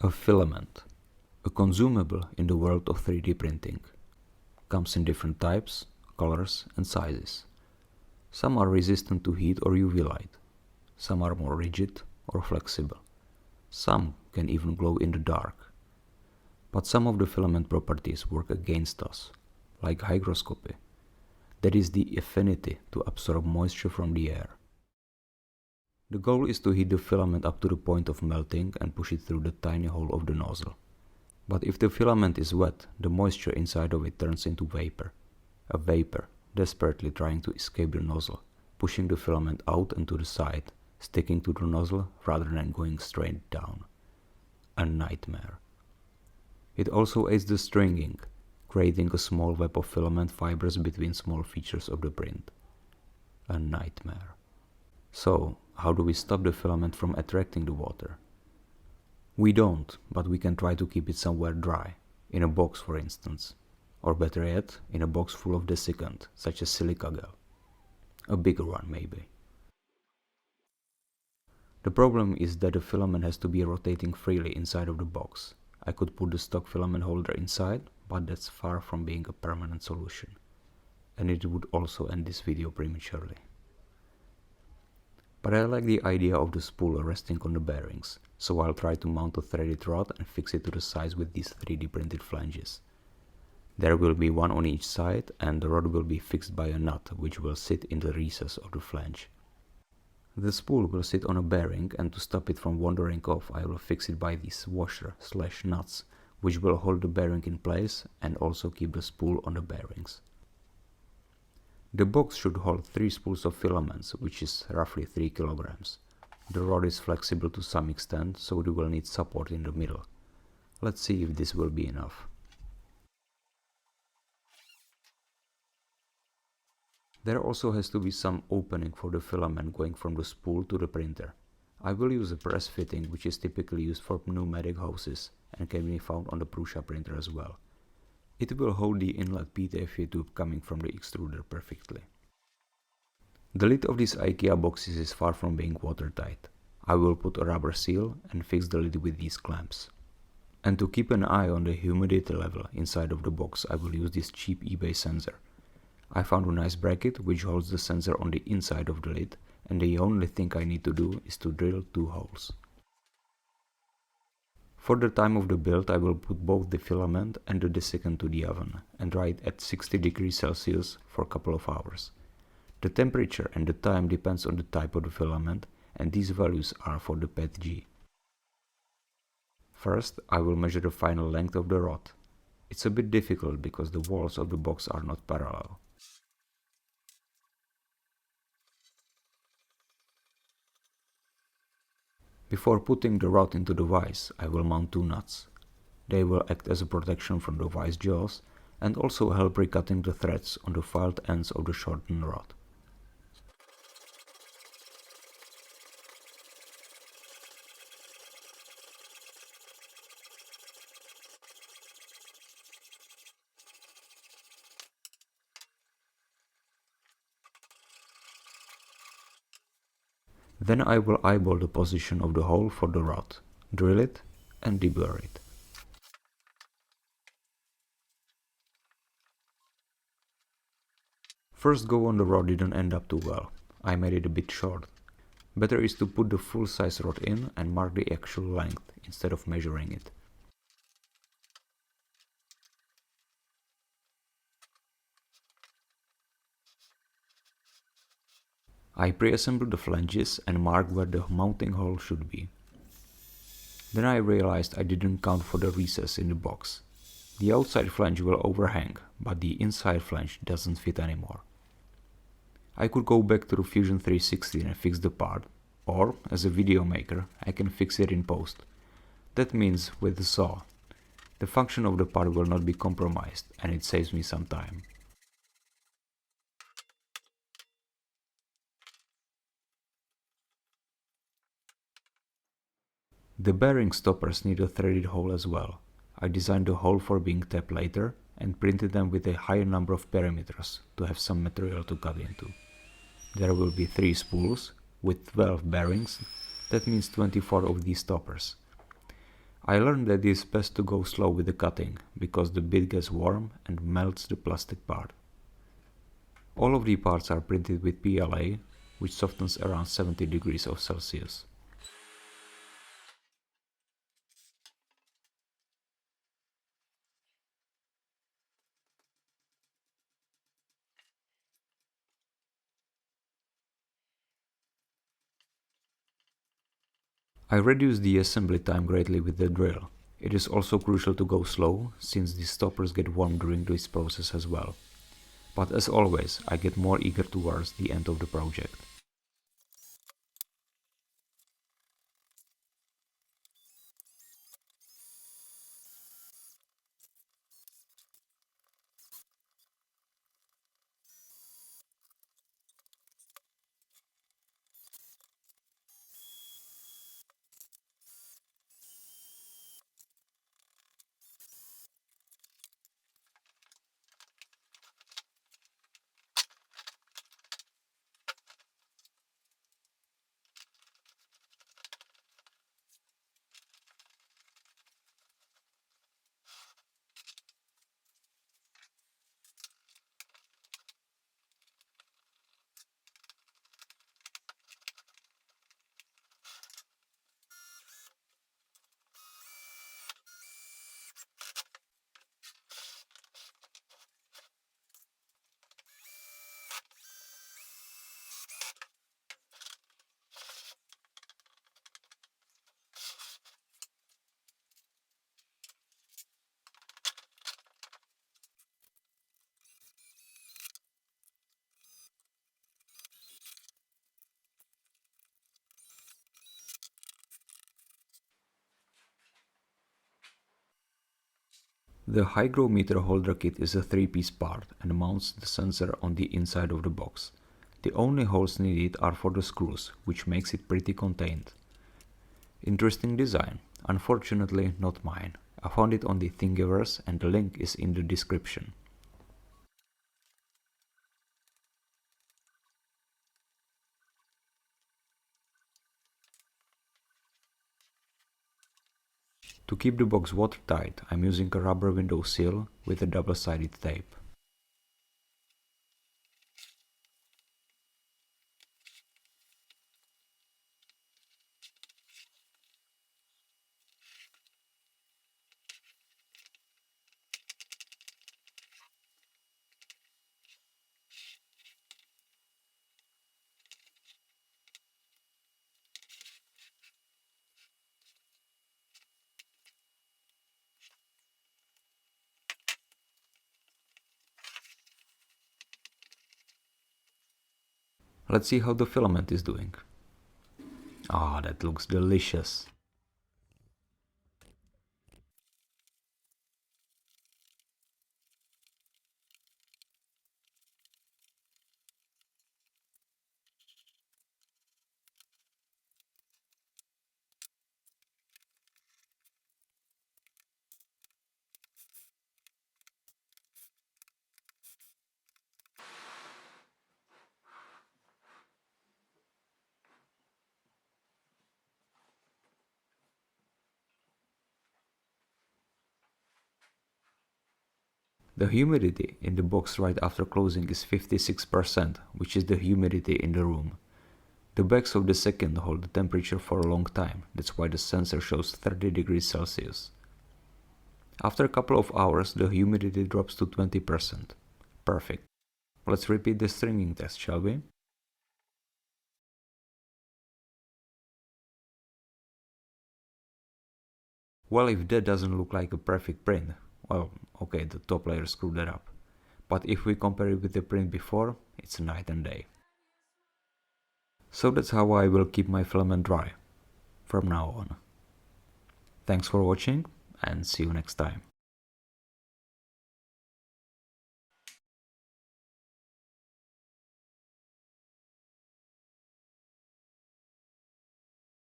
A filament, a consumable in the world of 3D printing, comes in different types, colors and sizes. Some are resistant to heat or UV light, some are more rigid or flexible, some can even glow in the dark. But some of the filament properties work against us, like hygroscopy, that is the affinity to absorb moisture from the air. The goal is to heat the filament up to the point of melting and push it through the tiny hole of the nozzle. But if the filament is wet, the moisture inside of it turns into vapor. A vapor, desperately trying to escape the nozzle, pushing the filament out and to the side, sticking to the nozzle rather than going straight down. A nightmare. It also aids the stringing, creating a small web of filament fibers between small features of the print. A nightmare. So, how do we stop the filament from attracting the water? We don't, but we can try to keep it somewhere dry, in a box for instance, or better yet, in a box full of desiccant, such as silica gel. A bigger one maybe. The problem is that the filament has to be rotating freely inside of the box. I could put the stock filament holder inside, but that's far from being a permanent solution. And it would also end this video prematurely. But I like the idea of the spool resting on the bearings, so I'll try to mount a threaded rod and fix it to the size with these 3D printed flanges. There will be one on each side, and the rod will be fixed by a nut which will sit in the recess of the flange. The spool will sit on a bearing, and to stop it from wandering off I will fix it by these washer/nuts which will hold the bearing in place and also keep the spool on the bearings. The box should hold 3 spools of filaments, which is roughly 3 kilograms. The rod is flexible to some extent, so we will need support in the middle. Let's see if this will be enough. There also has to be some opening for the filament going from the spool to the printer. I will use a press fitting which is typically used for pneumatic hoses and can be found on the Prusa printer as well. It will hold the inlet PTFE tube coming from the extruder perfectly. The lid of these IKEA boxes is far from being watertight. I will put a rubber seal and fix the lid with these clamps. And to keep an eye on the humidity level inside of the box, I will use this cheap eBay sensor. I found a nice bracket which holds the sensor on the inside of the lid, and the only thing I need to do is to drill 2 holes. For the time of the build I will put both the filament and the desiccant to the oven and dry it at 60 degrees Celsius for a couple of hours. The temperature and the time depends on the type of the filament, and these values are for the PETG. First I will measure the final length of the rod. It's a bit difficult because the walls of the box are not parallel. Before putting the rod into the vise, I will mount 2 nuts. They will act as a protection from the vise jaws and also help recutting the threads on the filed ends of the shortened rod. Then I will eyeball the position of the hole for the rod, drill it and deburr it. First go on the rod didn't end up too well. I made it a bit short. Better is to put the full size rod in and mark the actual length instead of measuring it. I pre-assembled the flanges and marked where the mounting hole should be. Then I realized I didn't count for the recess in the box. The outside flange will overhang, but the inside flange doesn't fit anymore. I could go back to the Fusion 360 and fix the part, or, as a video maker, I can fix it in post. That means with the saw. The function of the part will not be compromised, and it saves me some time. The bearing stoppers need a threaded hole as well. I designed the hole for being tapped later and printed them with a higher number of perimeters to have some material to cut into. There will be 3 spools with 12 bearings, that means 24 of these stoppers. I learned that it is best to go slow with the cutting, because the bit gets warm and melts the plastic part. All of the parts are printed with PLA, which softens around 70 degrees of Celsius. I reduced the assembly time greatly with the drill. It is also crucial to go slow, since the stoppers get warm during this process as well. But as always, I get more eager towards the end of the project. The hygrometer holder kit is a 3-piece part and mounts the sensor on the inside of the box. The only holes needed are for the screws, which makes it pretty contained. Interesting design, unfortunately not mine. I found it on the Thingiverse and the link is in the description. To keep the box watertight, I'm using a rubber window seal with a double-sided tape. Let's see how the filament is doing. Ah, that looks delicious. The humidity in the box right after closing is 56%, which is the humidity in the room. The backs of the second hold the temperature for a long time, that's why the sensor shows 30 degrees Celsius. After a couple of hours, the humidity drops to 20%. Perfect. Let's repeat the stringing test, shall we? Well, if that doesn't look like a perfect print, well, okay, the top layer screwed that up. But if we compare it with the print before, it's night and day. So that's how I will keep my filament dry from now on. Thanks for watching and see you next time.